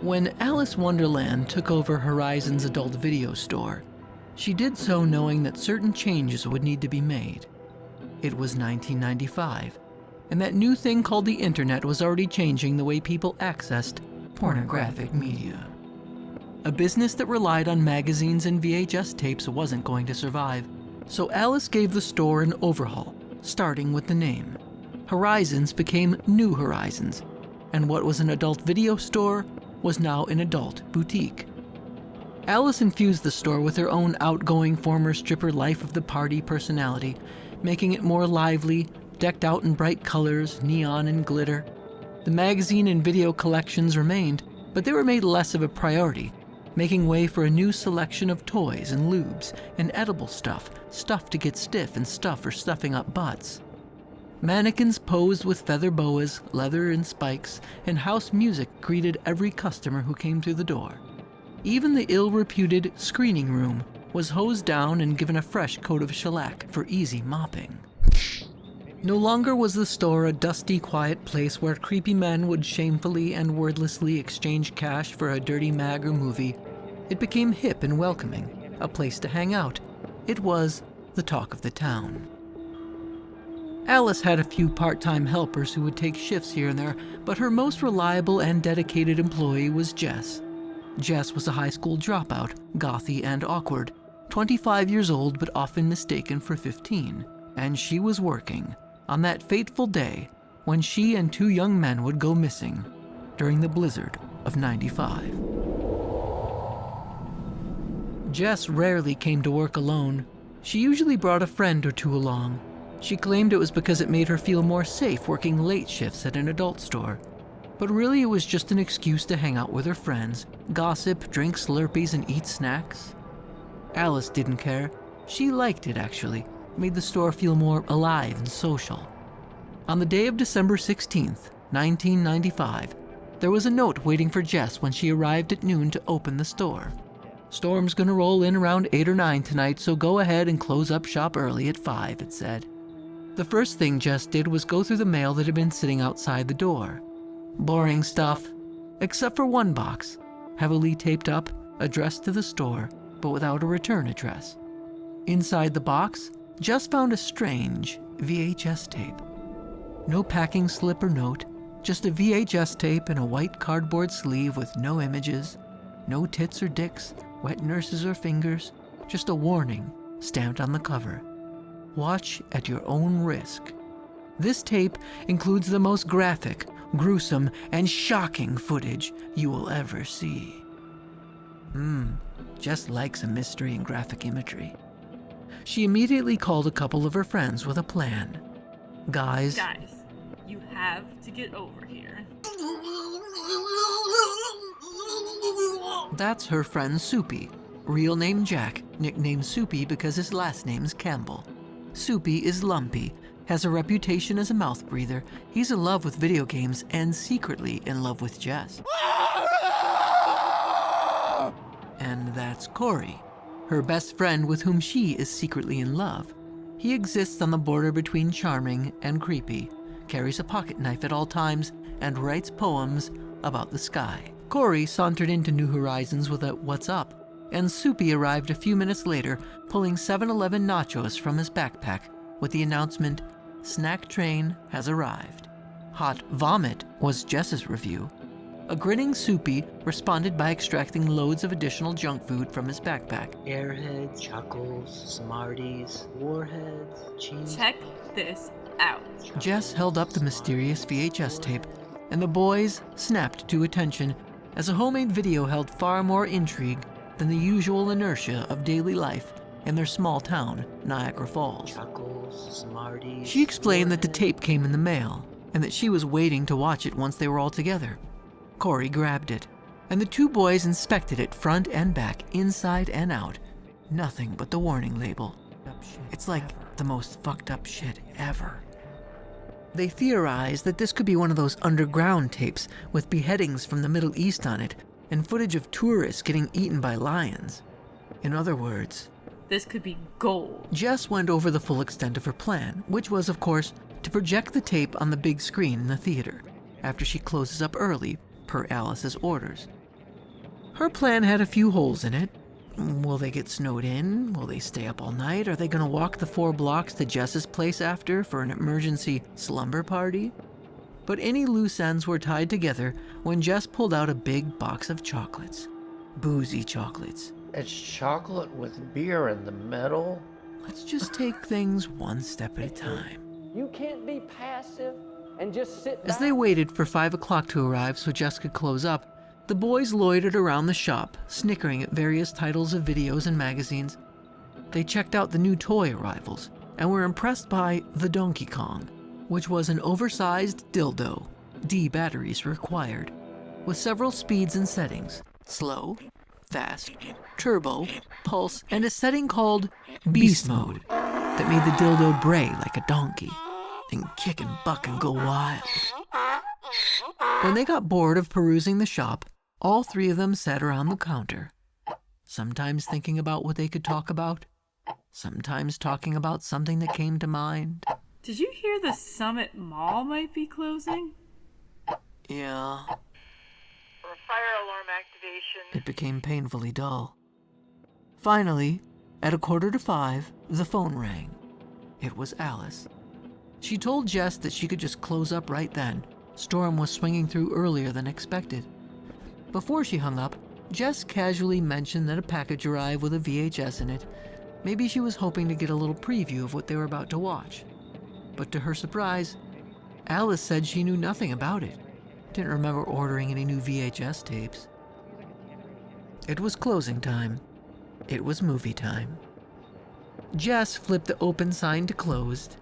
When Alice Wonderland took over Horizon's adult video store, she did so knowing that certain changes would need to be made. It was 1995, and that new thing called the internet was already changing the way people accessed pornographic media. A business that relied on magazines and VHS tapes wasn't going to survive, so Alice gave the store an overhaul, starting with the name. Horizons became New Horizons, and what was an adult video store was now an adult boutique. Alice infused the store with her own outgoing former stripper life of the party personality, making it more lively, decked out in bright colors, neon and glitter. The magazine and video collections remained, but they were made less of a priority, making way for a new selection of toys and lubes and edible stuff to get stiff and stuff for stuffing up butts. Mannequins posed with feather boas, leather and spikes, and house music greeted every customer who came through the door. Even the ill-reputed screening room was hosed down and given a fresh coat of shellac for easy mopping. No longer was the store a dusty, quiet place where creepy men would shamefully and wordlessly exchange cash for a dirty mag or movie. It became hip and welcoming, a place to hang out. It was the talk of the town. Alice had a few part-time helpers who would take shifts here and there, but her most reliable and dedicated employee was Jess. Jess was a high school dropout, gothy and awkward, 25 years old but often mistaken for 15, and she was working on that fateful day when she and two young men would go missing during the blizzard of '95. Jess rarely came to work alone. She usually brought a friend or two along. She claimed it was because it made her feel more safe working late shifts at an adult store. But really it was just an excuse to hang out with her friends, gossip, drink Slurpees, and eat snacks. Alice didn't care. She liked it, actually. It made the store feel more alive and social. On the day of December 16th, 1995, there was a note waiting for Jess when she arrived at noon to open the store. "Storm's gonna roll in around 8 or 9 tonight, so go ahead and close up shop early at 5, it said. The first thing Jess did was go through the mail that had been sitting outside the door. Boring stuff, except for one box, heavily taped up, addressed to the store, but without a return address. Inside the box, Jess found a strange VHS tape. No packing slip or note, just a VHS tape in a white cardboard sleeve with no images, no tits or dicks, wet nurses or fingers, just a warning stamped on the cover. Watch at your own risk. This tape includes the most graphic, gruesome, and shocking footage you will ever see. Jess likes a mystery and graphic imagery. She immediately called a couple of her friends with a plan. Guys, you have to get over here. That's her friend Soupy, real name Jack, nicknamed Soupy because his last name's Campbell. Soupy is lumpy, has a reputation as a mouth breather. He's in love with video games and secretly in love with Jess. And that's Corey, her best friend with whom she is secretly in love. He exists on the border between charming and creepy, carries a pocket knife at all times, and writes poems about the sky. Corey sauntered into New Horizons with a "What's up?" and Soupy arrived a few minutes later pulling 7-Eleven nachos from his backpack with the announcement, "Snack train has arrived." Hot vomit was Jess's review. A grinning Soupy responded by extracting loads of additional junk food from his backpack. Airheads, Chuckles, Smarties, Warheads, cheese. Check this out. Jess held up the mysterious VHS tape, and the boys snapped to attention as a homemade video held far more intrigue than the usual inertia of daily life in their small town, Niagara Falls. Chuckles, Smarties. She explained that the tape came in the mail, and that she was waiting to watch it once they were all together. Corey grabbed it, and the two boys inspected it front and back, inside and out. Nothing but the warning label. It's like the most fucked up shit ever. They theorized that this could be one of those underground tapes with beheadings from the Middle East on it, and footage of tourists getting eaten by lions. In other words, this could be gold. Jess went over the full extent of her plan, which was, of course, to project the tape on the big screen in the theater, after she closes up early, per Alice's orders. Her plan had a few holes in it. Will they get snowed in? Will they stay up all night? Are they going to walk the 4 blocks to Jess's place after for an emergency slumber party? But any loose ends were tied together when Jess pulled out a big box of chocolates. Boozy chocolates. It's chocolate with beer in the middle. Let's just take things one step at a time. You can't be passive and just sit back. As they waited for 5 o'clock to arrive so Jess could close up, the boys loitered around the shop, snickering at various titles of videos and magazines. They checked out the new toy arrivals and were impressed by the Donkey Kong, which was an oversized dildo, D batteries required, with several speeds and settings: slow, fast, turbo, pulse, and a setting called Beast Mode that made the dildo bray like a donkey, and kick and buck and go wild. When they got bored of perusing the shop, all 3 of them sat around the counter, sometimes thinking about what they could talk about, sometimes talking about something that came to mind. Did you hear the Summit Mall might be closing? Yeah. For fire alarm activation. It became painfully dull. Finally, at 4:45, the phone rang. It was Alice. She told Jess that she could just close up right then. Storm was swinging through earlier than expected. Before she hung up, Jess casually mentioned that a package arrived with a VHS in it. Maybe she was hoping to get a little preview of what they were about to watch. But to her surprise, Alice said she knew nothing about it. Didn't remember ordering any new VHS tapes. It was closing time. It was movie time. Jess flipped the open sign to closed,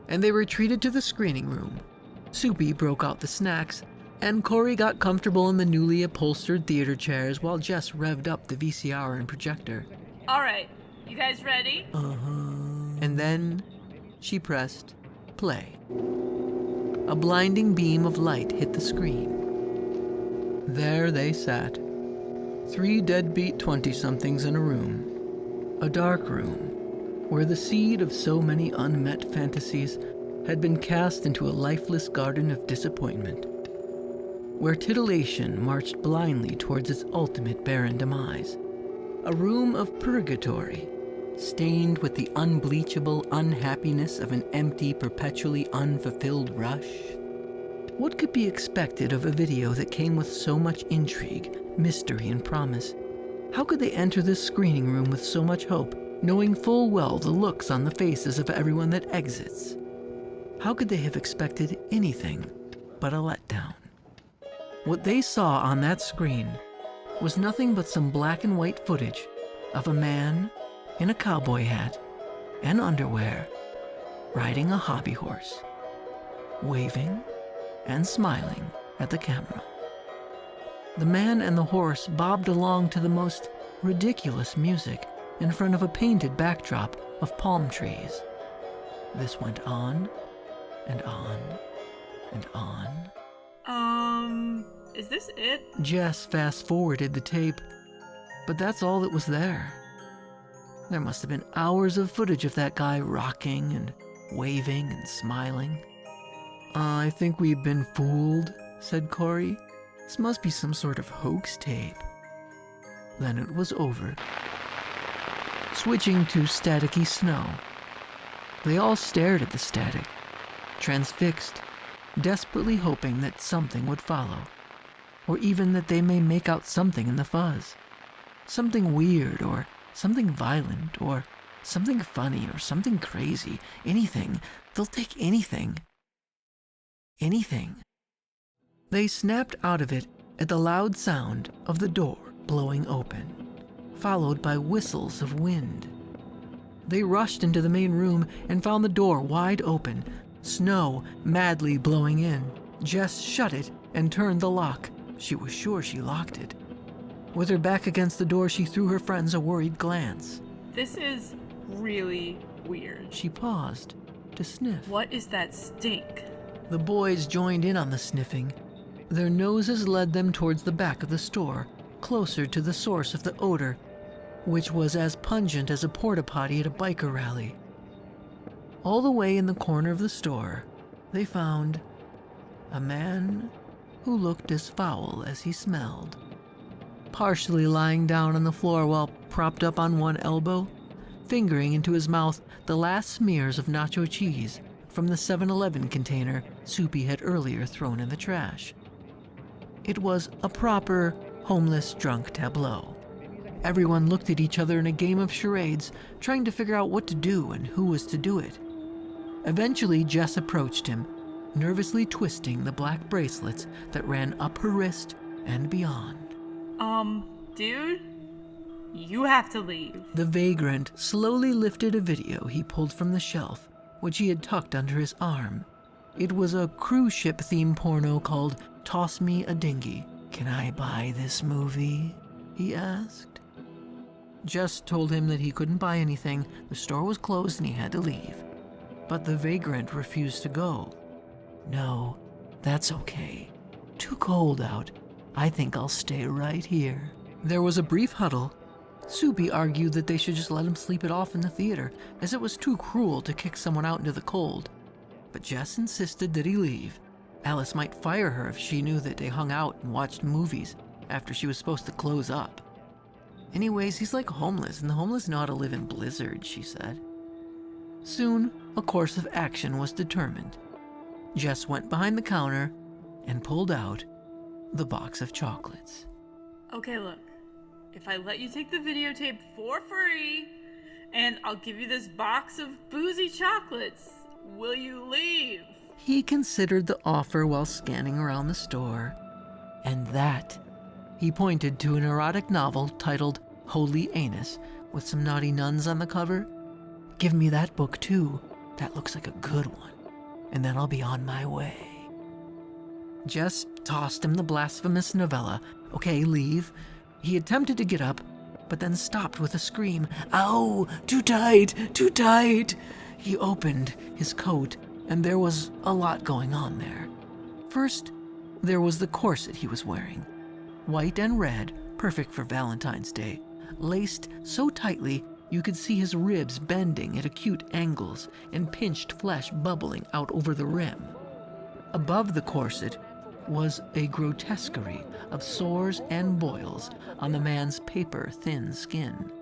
and they retreated to the screening room. Soupy broke out the snacks, and Corey got comfortable in the newly upholstered theater chairs while Jess revved up the VCR and projector. All right, you guys ready? And then she pressed play. A blinding beam of light hit the screen. There they sat, 3 deadbeat 20-somethings in a room. A dark room, where the seed of so many unmet fantasies had been cast into a lifeless garden of disappointment, where titillation marched blindly towards its ultimate barren demise. A room of purgatory, stained with the unbleachable unhappiness of an empty, perpetually unfulfilled rush. What could be expected of a video that came with so much intrigue, mystery, and promise? How could they enter this screening room with so much hope, knowing full well the looks on the faces of everyone that exits? How could they have expected anything but a letdown? What they saw on that screen was nothing but some black and white footage of a man in a cowboy hat and underwear, riding a hobby horse, waving and smiling at the camera. The man and the horse bobbed along to the most ridiculous music in front of a painted backdrop of palm trees. This went on and on and on. Is this it? Jess fast-forwarded the tape, but that's all that was there. There must have been hours of footage of that guy rocking and waving and smiling. I think we've been fooled, said Corey. This must be some sort of hoax tape. Then it was over. Switching to staticky snow. They all stared at the static, transfixed, desperately hoping that something would follow, or even that they may make out something in the fuzz. Something weird, or something violent, or something funny, or something crazy. Anything. They'll take anything. Anything. They snapped out of it at the loud sound of the door blowing open, followed by whistles of wind. They rushed into the main room and found the door wide open, snow madly blowing in. Jess shut it and turned the lock. She was sure she locked it. With her back against the door, she threw her friends a worried glance. This is really weird. She paused to sniff. What is that stink? The boys joined in on the sniffing. Their noses led them towards the back of the store, closer to the source of the odor, which was as pungent as a porta-potty at a biker rally. All the way in the corner of the store, they found a man who looked as foul as he smelled. partially lying down on the floor while propped up on one elbow, fingering into his mouth the last smears of nacho cheese from the 7-Eleven container Soupy had earlier thrown in the trash. It was a proper homeless drunk tableau. Everyone looked at each other in a game of charades, trying to figure out what to do and who was to do it. Eventually, Jess approached him, nervously twisting the black bracelets that ran up her wrist and beyond. Dude, you have to leave. The vagrant slowly lifted a video he pulled from the shelf, which he had tucked under his arm. It was a cruise ship themed porno called Toss Me a Dinghy. "Can I buy this movie?" he asked. Jess told him that he couldn't buy anything, the store was closed and he had to leave. But the vagrant refused to go. "No, that's okay. Too cold out. I think I'll stay right here." There was a brief huddle. Soupy argued that they should just let him sleep it off in the theater, as it was too cruel to kick someone out into the cold. But Jess insisted that he leave. Alice might fire her if she knew that they hung out and watched movies after she was supposed to close up. Anyways, he's like homeless, and the homeless know how to live in blizzards, she said. Soon, a course of action was determined. Jess went behind the counter and pulled out the box of chocolates. Okay, look. If I let you take the videotape for free, and I'll give you this box of boozy chocolates, will you leave? He considered the offer while scanning around the store. And that, he pointed to an erotic novel titled Holy Anus, with some naughty nuns on the cover. "Give me that book too. That looks like a good one. And then I'll be on my way." Jess tossed him the blasphemous novella. "Okay, leave." He attempted to get up, but then stopped with a scream. "Ow! Too tight! Too tight!" He opened his coat, and there was a lot going on there. First, there was the corset he was wearing. White and red, perfect for Valentine's Day, laced so tightly you could see his ribs bending at acute angles and pinched flesh bubbling out over the rim. Above the corset was a grotesquerie of sores and boils on the man's paper-thin skin.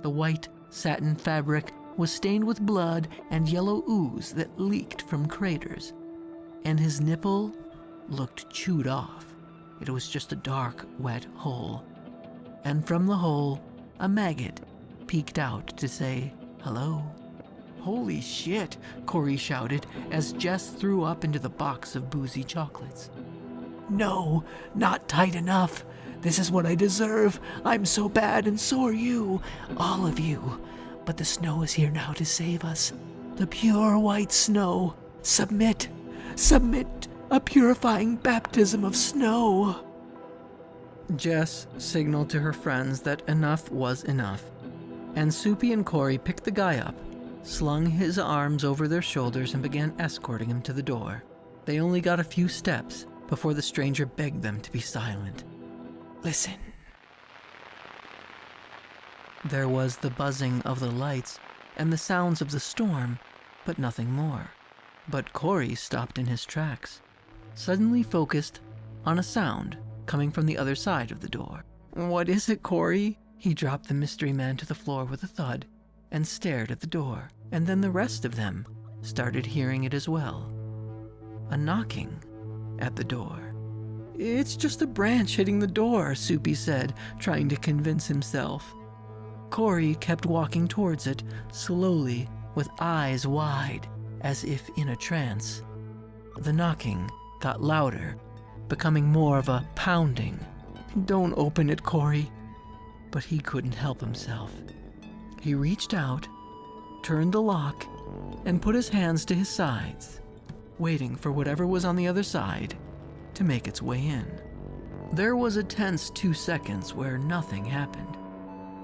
The white satin fabric was stained with blood and yellow ooze that leaked from craters, and his nipple looked chewed off. It was just a dark, wet hole. And from the hole, a maggot peeked out to say hello. "Holy shit," Corey shouted as Jess threw up into the box of boozy chocolates. "No, not tight enough. This is what I deserve. I'm so bad and so are you. All of you. But the snow is here now to save us. The pure white snow. Submit. Submit. A purifying baptism of snow." Jess signaled to her friends that enough was enough, and Soupy and Corey picked the guy up, slung his arms over their shoulders, and began escorting him to the door. They only got a few steps before the stranger begged them to be silent. "Listen." There was the buzzing of the lights and the sounds of the storm, but nothing more. But Corey stopped in his tracks, suddenly focused on a sound coming from the other side of the door. "What is it, Corey?" He dropped the mystery man to the floor with a thud and stared at the door, and then the rest of them started hearing it as well. A knocking at the door. "It's just a branch hitting the door," Soupy said, trying to convince himself. Corey kept walking towards it, slowly, with eyes wide, as if in a trance. The knocking got louder, becoming more of a pounding. "Don't open it, Corey." But he couldn't help himself. He reached out, turned the lock, and put his hands to his sides, waiting for whatever was on the other side to make its way in. There was a tense 2 seconds where nothing happened.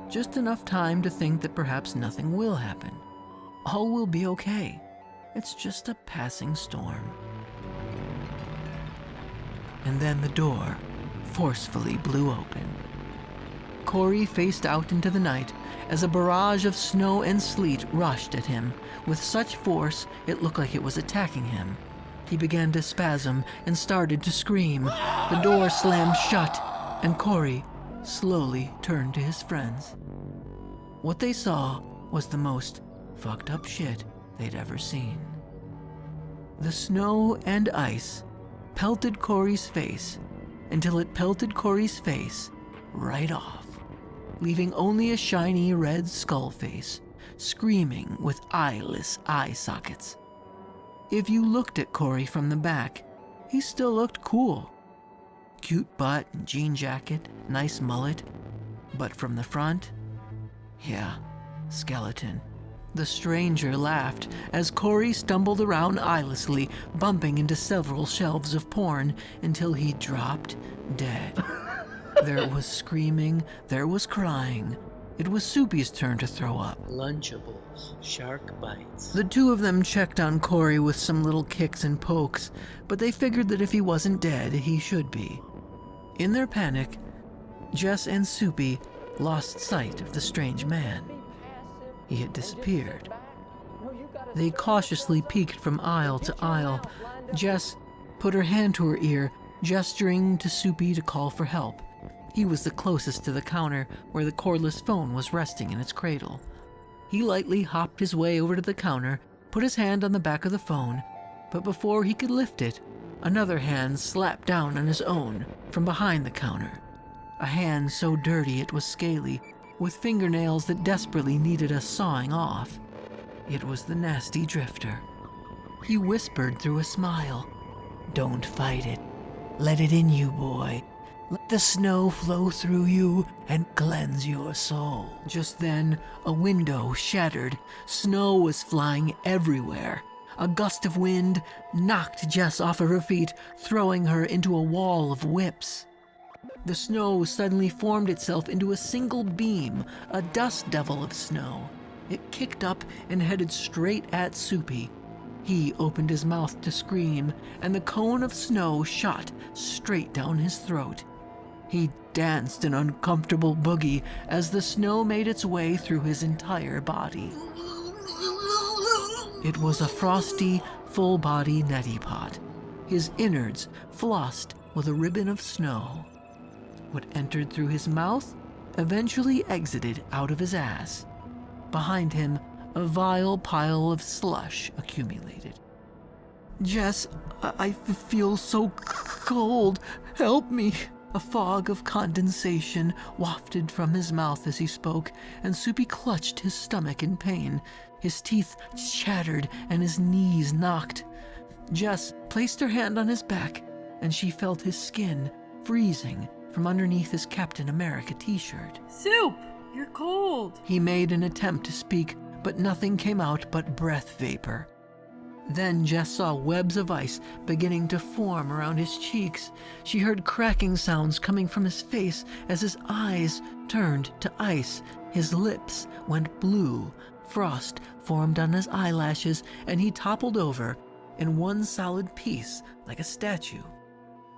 Just enough time to think that perhaps nothing will happen. All will be okay. It's just a passing storm. And then the door forcefully blew open. Corey faced out into the night as a barrage of snow and sleet rushed at him with such force it looked like it was attacking him. He began to spasm and started to scream. The door slammed shut, and Corey, slowly turned to his friends. What they saw was the most fucked up shit they'd ever seen. The snow and ice pelted Corey's face until it pelted Corey's face right off, leaving only a shiny red skull face screaming with eyeless eye sockets. If you looked at Corey from the back, he still looked cool. Cute butt and jean jacket, nice mullet. But from the front, yeah, skeleton. The stranger laughed as Corey stumbled around eyelessly, bumping into several shelves of porn until he dropped dead. There was screaming, there was crying. It was Soupy's turn to throw up. Lunchables, shark bites. The two of them checked on Corey with some little kicks and pokes, but they figured that if he wasn't dead, he should be. In their panic, Jess and Soupy lost sight of the strange man. He had disappeared. They cautiously peeked from aisle to aisle. Jess put her hand to her ear, gesturing to Soupy to call for help. He was the closest to the counter where the cordless phone was resting in its cradle. He lightly hopped his way over to the counter, put his hand on the back of the phone, but before he could lift it, another hand slapped down on his own from behind the counter. A hand so dirty it was scaly, with fingernails that desperately needed a sawing off. It was the nasty drifter. He whispered through a smile, "Don't fight it. Let it in you, boy. Let the snow flow through you and cleanse your soul." Just then, a window shattered. Snow was flying everywhere. A gust of wind knocked Jess off of her feet, throwing her into a wall of whips. The snow suddenly formed itself into a single beam, a dust devil of snow. It kicked up and headed straight at Soupy. He opened his mouth to scream, and the cone of snow shot straight down his throat. He danced an uncomfortable boogie as the snow made its way through his entire body. It was a frosty, full-body neti pot, his innards flossed with a ribbon of snow. What entered through his mouth eventually exited out of his ass. Behind him, a vile pile of slush accumulated. "Jess, I feel so cold. Help me." A fog of condensation wafted from his mouth as he spoke, and Soupy clutched his stomach in pain. His teeth chattered and his knees knocked. Jess placed her hand on his back, and she felt his skin freezing from underneath his Captain America t-shirt. Soup, you're cold. He made an attempt to speak, but nothing came out but breath vapor. Then Jess saw webs of ice beginning to form around his cheeks. She heard cracking sounds coming from his face as his eyes turned to ice. His lips went blue. Frost formed on his eyelashes, and he toppled over in one solid piece like a statue.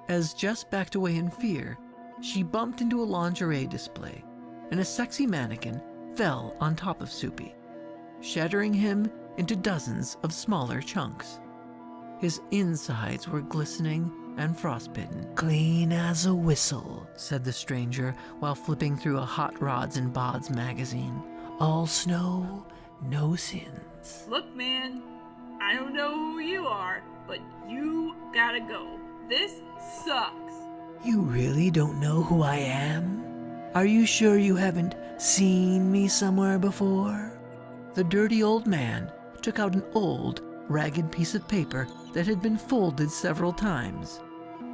As Jess backed away in fear, she bumped into a lingerie display, and a sexy mannequin fell on top of Soupy, shattering him into dozens of smaller chunks. His insides were glistening and frostbitten. "Clean as a whistle," said the stranger while flipping through a Hot Rods and Bods magazine. "All snow, no sins." Look, man, I don't know who you are, but you gotta go. This sucks. "You really don't know who I am? Are you sure you haven't seen me somewhere before?" The dirty old man took out an old, ragged piece of paper that had been folded several times.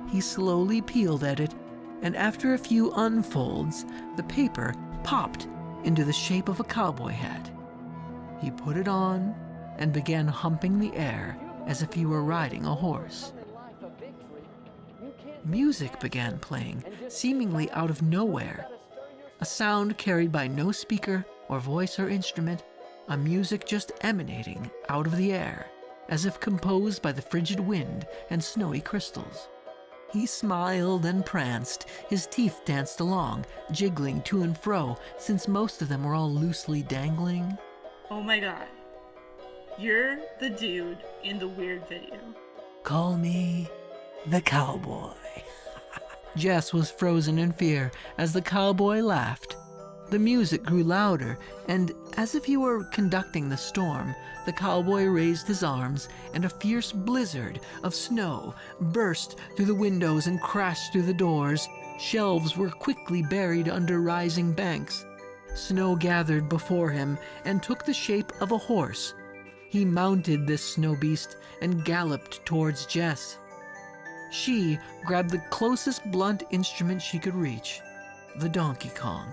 He slowly peeled at it, and after a few unfolds, the paper popped into the shape of a cowboy hat. He put it on and began humping the air as if he were riding a horse. Music began playing, seemingly out of nowhere. A sound carried by no speaker or voice or instrument, a music just emanating out of the air, as if composed by the frigid wind and snowy crystals. He smiled and pranced, his teeth danced along, jiggling to and fro, since most of them were all loosely dangling. Oh my god. You're the dude in the weird video. "Call me the cowboy." Jess was frozen in fear as the cowboy laughed. The music grew louder, and as if he were conducting the storm, the cowboy raised his arms, and a fierce blizzard of snow burst through the windows and crashed through the doors. Shelves were quickly buried under rising banks. Snow gathered before him and took the shape of a horse. He mounted this snow beast and galloped towards Jess. She grabbed the closest blunt instrument she could reach, the Donkey Kong.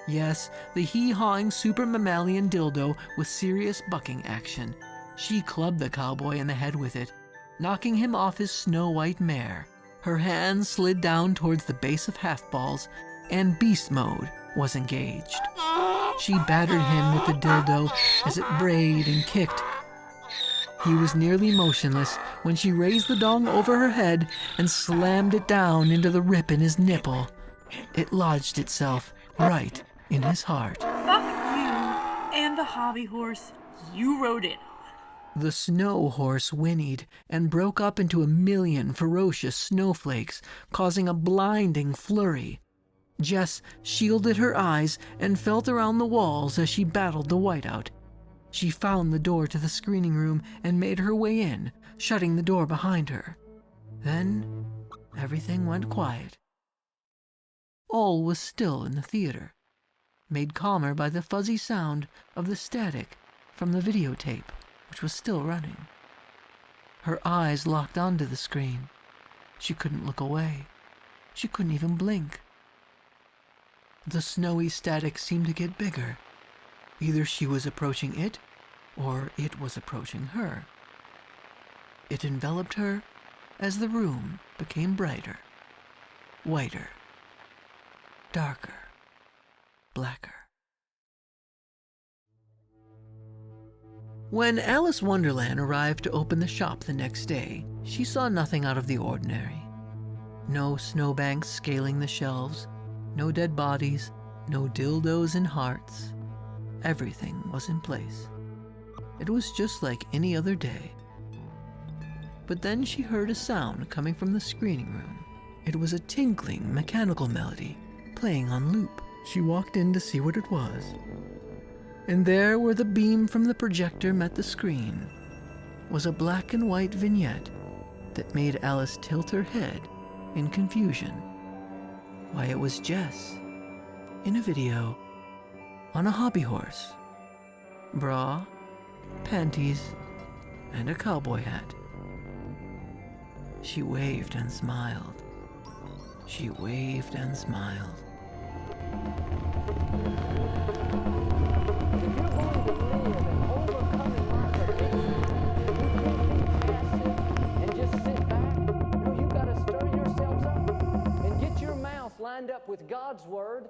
Yes, the hee-hawing super mammalian dildo with serious bucking action. She clubbed the cowboy in the head with it, knocking him off his snow-white mare. Her hand slid down towards the base of half-balls, and beast mode was engaged. She battered him with the dildo as it brayed and kicked. He was nearly motionless when she raised the dong over her head and slammed it down into the rip in his nipple. It lodged itself right in his heart. Fuck you and the hobby horse you rode in on. The snow horse whinnied and broke up into a million ferocious snowflakes, causing a blinding flurry. Jess shielded her eyes and felt around the walls as she battled the whiteout. She found the door to the screening room and made her way in, shutting the door behind her. Then everything went quiet. All was still in the theater, made calmer by the fuzzy sound of the static from the videotape, which was still running. Her eyes locked onto the screen. She couldn't look away. She couldn't even blink. The snowy static seemed to get bigger. Either she was approaching it, or it was approaching her. It enveloped her as the room became brighter, whiter, darker, blacker. When Alice Wonderland arrived to open the shop the next day, she saw nothing out of the ordinary. No snowbanks scaling the shelves, no dead bodies, no dildos and hearts. Everything was in place. It was just like any other day. But then she heard a sound coming from the screening room. It was a tinkling mechanical melody playing on loop. She walked in to see what it was. And there, where the beam from the projector met the screen, was a black and white vignette that made Alice tilt her head in confusion. Why, it was Jess in a video on a hobby horse. Bra, panties, and a cowboy hat. She waved and smiled. She waved and smiled. Lined up with God's word